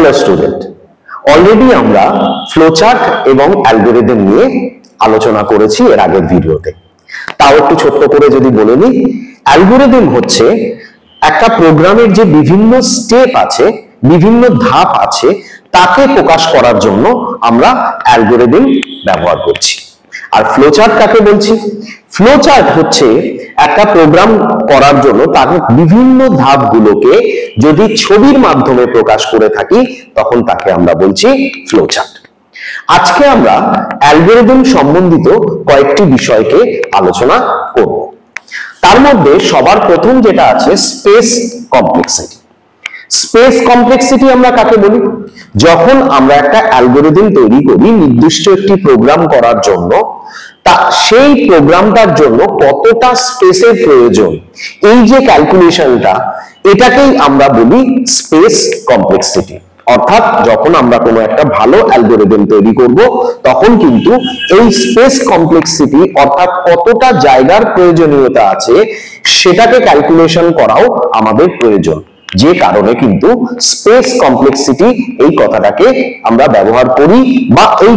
Hello student, already আমরা flowchart এবং algorithm নিয়ে আলোচনা করেছি এর আগের ভিডিওতে। তাও একটু ছোট্ট করে যদি বলে নিই, অ্যালগরিদম হচ্ছে একটা প্রোগ্রামের যে বিভিন্ন স্টেপ আছে, বিভিন্ন ধাপ আছে, তাকে প্রকাশ করার জন্য আমরা অ্যালগরিদম ব্যবহার করছি। আর ফ্লোচার্ট কাকে বলছি? ফ্লোচার্ট হচ্ছে একটা প্রোগ্রাম করার জন্য তার বিভিন্ন ধাপগুলোকে যদি ছবির মাধ্যমে প্রকাশ করে থাকি তখন তাকে আমরা বলছি ফ্লোচার্ট। আজকে আমরা অ্যালগরিদম সম্বন্ধিত কয়েকটি বিষয়কে আলোচনা করব। তার মধ্যে সবার প্রথম যেটা আছে স্পেস কমপ্লেক্সিটি। স্পেস কমপ্লেক্সিটি আমরা কাকে বলি? যখন আমরা একটা অ্যালগরিদম তৈরি করি নির্দিষ্ট একটি প্রোগ্রাম করার জন্য, তা সেই প্রোগ্রামটার জন্য কতটা স্পেসের প্রয়োজন, এই যে ক্যালকুলেশনটা, এটাকেই আমরা বলি স্পেস কমপ্লেক্সিটি। অর্থাৎ যখন আমরা কোনো একটা ভালো অ্যালগরিদম তৈরি করব তখন কিন্তু এই স্পেস কমপ্লেক্সিটি অর্থাৎ কতটা জায়গার প্রয়োজনীয়তা আছে সেটাকে ক্যালকুলেশন করাও আমাদের প্রয়োজন, যে কারণে কিন্তু স্পেস কমপ্লেক্সিটি এই কথাটাকে আমরা ব্যবহার করি বা এই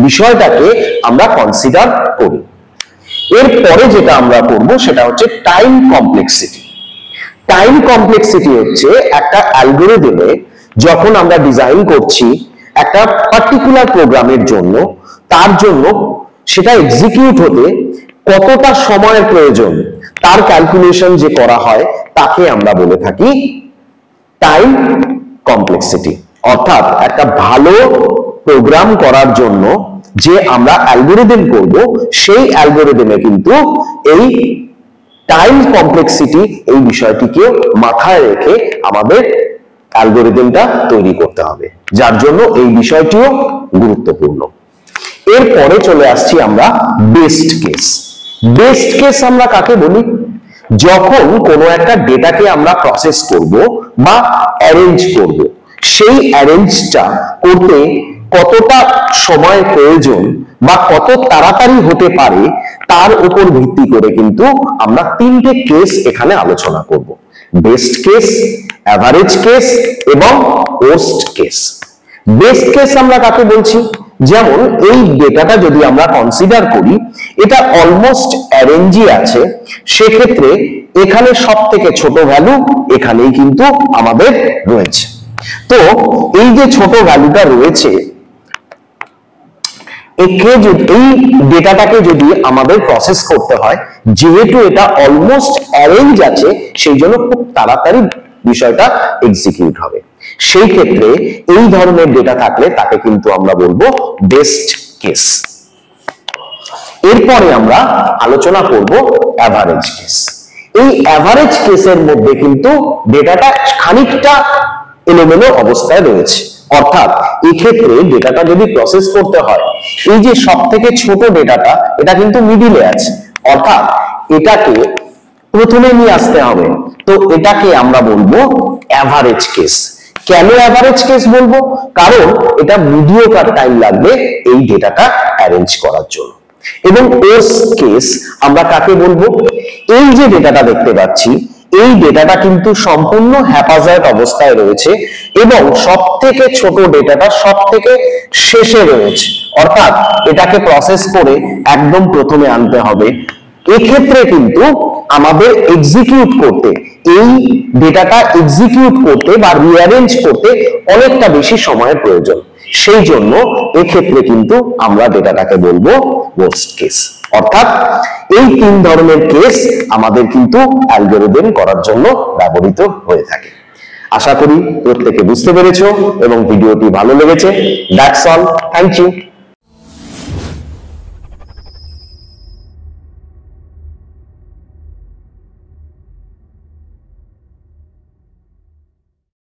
বিষয়টাকে আমরা কনসিডার করি। এরপরে যেটা আমরা করব সেটা হচ্ছে টাইম কমপ্লেক্সিটি। টাইম কমপ্লেক্সিটি হচ্ছে একটা অ্যালগরিদমে যখন আমরা ডিজাইন করছি একটা পার্টিকুলার প্রোগ্রামের জন্য, তার জন্য সেটা এক্সিকিউট হতে কতটা সময়ের প্রয়োজন তার ক্যালকুলেশন যে করা হয় তাকে আমরা বলে থাকি টাইম কমপ্লেক্সিটি। অর্থাৎ একটা ভালো প্রোগ্রাম করার জন্য যে আমরা অ্যালগরিদম করব সেই অ্যালগরিদমে কিন্তু এই টাইম কমপ্লেক্সিটি এই বিষয়টিকে মাথায় রেখে আমাদের অ্যালগরিদমটা তৈরি করতে হবে, যার জন্য এই বিষয়টিও গুরুত্বপূর্ণ। এরপরে চলে আসছি আমরা বেস্ট কেস। বেস্ট কেস আমরা কাকে বলি? যখন কোনো একটা ডেটাকে আমরা প্রসেস করব বা অ্যারেঞ্জ করব, সেই অ্যারেঞ্জটা করতে কতটা সময় প্রয়োজন বা কত তাড়াতাড়ি হতে পারে তার উপর ভিত্তি করে কিন্তু আমরা তিনটে কেস এখানে আলোচনা করব: বেস্ট কেস, অ্যাভারেজ কেস এবং ওর্স্ট কেস। বেস্ট কেস আমরা কাকে বলছি? যেমন এই ডেটাটা যদি আমরা কনসিডার করি এটা অলমোস্ট অ্যারেঞ্জই আছে, সেক্ষেত্রে এখানে সব থেকে ছোট ভ্যালু এখানেই কিন্তু আমাদের রয়েছে। তো এই যে ছোট ভ্যালুটা রয়েছে, এই ডেটাটাকে যদি আমাদের প্রসেস করতে হয়, যেহেতু এটা অলমোস্ট অ্যারেঞ্জ আছে সেই জন্য খুব তাড়াতাড়ি বিষয়টা এক্সিকিউট হবে। সেই ক্ষেত্রে এই ধরনের ডেটা থাকলে তাকে কিন্তু আমরা বলবো বেস্ট কেস। এরপরে আমরা আলোচনা করব অ্যাভারেজ কেস। এই অ্যাভারেজ কেসের মধ্যে কিন্তু ডেটাটা খানিকটা এলোমেলো অবস্থায় রয়েছে। অর্থাৎ এই ক্ষেত্রে ডেটাটা যদি প্রসেস করতে হয়, এই যে সব থেকে ছোট ডেটাটা এটা কিন্তু মিডিলে আছে, অর্থাৎ এটাকে প্রথমে নিয়ে আসতে হবে। তো এটাকে আমরা বলবো অ্যাভারেজ কেস। কেন অ্যাভারেজ কেস বলবো? কারণ এটা মিডিওকার টাইম লাগবে এই ডেটাটা অ্যারেঞ্জ করার জন্য। এবং ওর্স্ট কেস আমরা কাকে বলবো? এই যে ডেটাটা দেখতে পাচ্ছি এই ডেটাটা কিন্তু সম্পূর্ণ হ্যাপাজার্ড অবস্থায় রয়েছে এবং সব থেকে ছোট ডেটাটা সব থেকে শেষে রয়েছে, অর্থাৎ এটাকে প্রসেস করে একদম প্রথমে আনতে হবে। এক্ষেত্রে কিন্তু আমাদের এক্সিকিউট করতে, এই ডেটাটা এক্সিকিউট করতে বা রিঅ্যারেঞ্জ করতে অনেকটা বেশি সময়ের প্রয়োজন। সেই জন্য এক্ষেত্রে কিন্তু আমরা ডেটাটাকে বলবো ওর্স্ট কেস। অর্থাৎ এই তিন ধরনের কেস আমাদের কিন্তু অ্যালগরিদম করার জন্য ব্যবহৃত হয়ে থাকে। আশা করি প্রত্যেকে বুঝতে পেরেছো এবং ভিডিওটি ভালো লেগেছে। That's all, thank you.